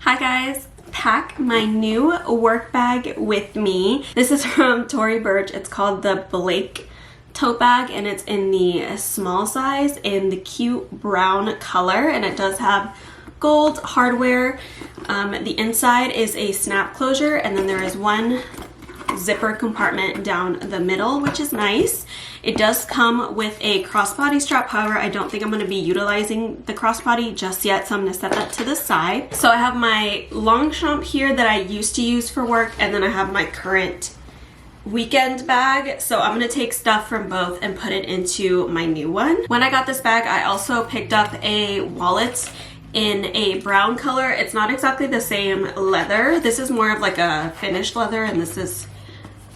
Hi guys, pack my new work bag with me. This is from Tory Burch. It's called the Blake tote bag and it's in the small size in the cute brown color, and it does have gold hardware. The inside is a snap closure, and then there is one zipper compartment down the middle, which is nice. It does come with a crossbody strap. However, I don't think I'm going to be utilizing the crossbody just yet, so I'm going to set that to the side. So I have my Longchamp here that I used to use for work, and then I have my current weekend bag. So I'm going to take stuff from both and put it into my new one. When I got this bag, I also picked up a wallet in a brown color. It's not exactly the same leather. This is more of like a finished leather, and this is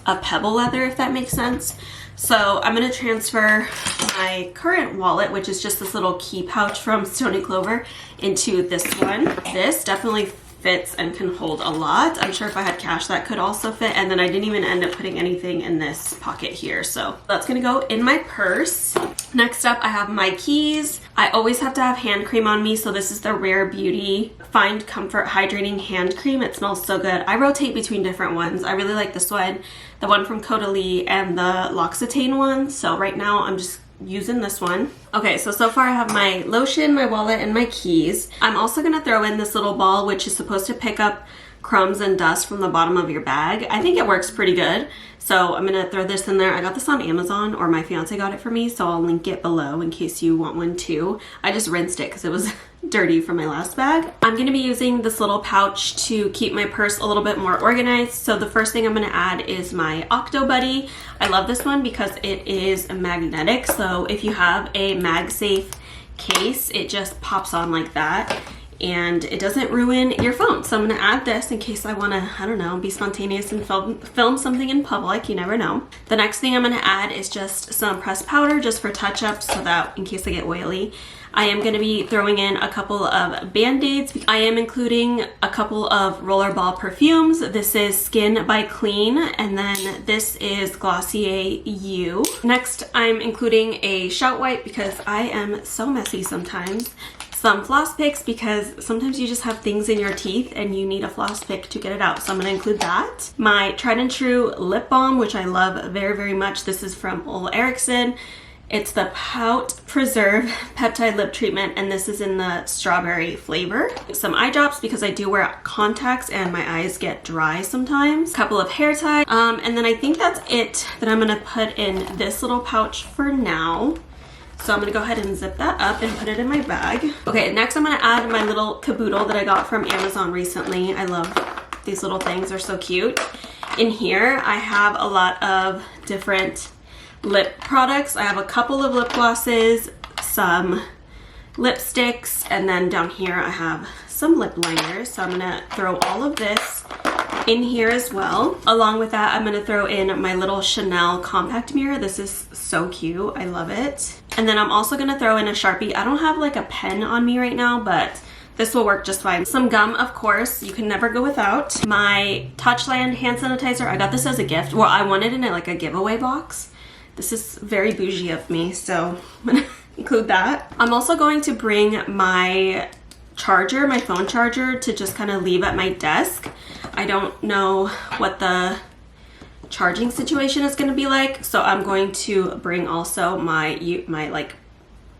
a pebble leather, if that makes sense. So I'm going to transfer my current wallet, which is just this little key pouch from Stony Clover, into this one. This definitely fits and can hold a lot. I'm sure if I had cash that could also fit, and then I didn't even end up putting anything in this pocket here, so that's gonna go in my purse. Next up, I have my keys. I always have to have hand cream on me, so this is the Rare Beauty Find Comfort Hydrating Hand Cream. It smells so good. I rotate between different ones. I really like this one, the one from Caudalie, and the L'Occitane one, so right now I'm just using this one. Okay, so far I have my lotion, my wallet, and my keys. I'm also gonna throw in this little ball, which is supposed to pick up crumbs and dust from the bottom of your bag. I think it works pretty good, so I'm gonna throw this in there. I got this on Amazon, or my fiance got it for me, so I'll link it below in case you want one too. I just rinsed it because it was dirty from my last bag. I'm gonna be using this little pouch to keep my purse a little bit more organized. So the first thing I'm gonna add is my Octo Buddy. I love this one because it is magnetic, so if you have a MagSafe case, it just pops on like that and it doesn't ruin your phone. So I'm gonna add this in case I wanna, I don't know, be spontaneous and film something in public, you never know. The next thing I'm gonna add is just some pressed powder just for touch-ups, so that in case I get oily. I am gonna be throwing in a couple of Band-Aids. I am including a couple of Rollerball perfumes. This is Skin by Clean, and then this is Glossier You. Next, I'm including a shout wipe because I am so messy sometimes. Some floss picks because sometimes you just have things in your teeth and you need a floss pick to get it out, so I'm going to include that. My tried and true lip balm, which I love very, very much. This is from Ole Erickson. It's the Pout Preserve Peptide Lip Treatment, and this is in the strawberry flavor. Some eye drops because I do wear contacts and my eyes get dry sometimes. A couple of hair ties, and then I think that's it that I'm going to put in this little pouch for now. So I'm gonna go ahead and zip that up and put it in my bag. Okay, next I'm gonna add my little caboodle that I got from Amazon recently. I love these little things, they're so cute. In here, I have a lot of different lip products. I have a couple of lip glosses, some lipsticks, and then down here I have some lip liners. So I'm gonna throw all of this in here as well. Along with that, I'm gonna throw in my little Chanel compact mirror. This is so cute, I love it. And then I'm also gonna throw in a Sharpie. I don't have like a pen on me right now, but this will work just fine. Some gum, of course, you can never go without. My Touchland hand sanitizer, I got this as a gift. Well, I wanted it in like a giveaway box. This is very bougie of me, so I'm gonna include that. I'm also going to bring my charger, my phone charger, to just kind of leave at my desk. I don't know what the charging situation is going to be like, so I'm going to bring also my like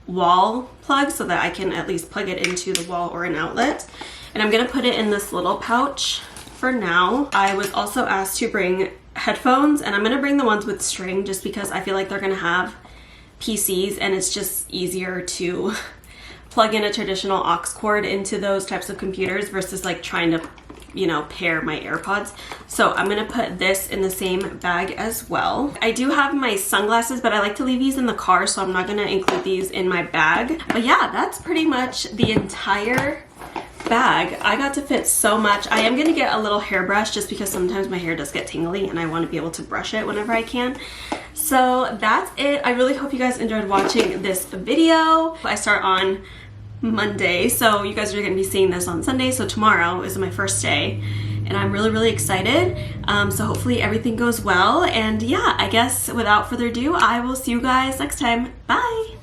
wall plug so that I can at least plug it into the wall or an outlet. And I'm going to put it in this little pouch for now. I was also asked to bring headphones, and I'm going to bring the ones with string just because I feel like they're going to have PCs and it's just easier to plug in a traditional aux cord into those types of computers versus like trying to, you know, pair my AirPods. So I'm gonna put this in the same bag as well. I do have my sunglasses, but I like to leave these in the car, so I'm not gonna include these in my bag. But yeah, that's pretty much the entire bag. I got to fit so much. I am gonna get a little hairbrush just because sometimes my hair does get tingly and I want to be able to brush it whenever I can. So that's it. I really hope you guys enjoyed watching this video. I start on Monday, so you guys are going to be seeing this on Sunday, so tomorrow is my first day and I'm really, really excited. So hopefully everything goes well, and yeah, I guess without further ado, I will see you guys next time. Bye!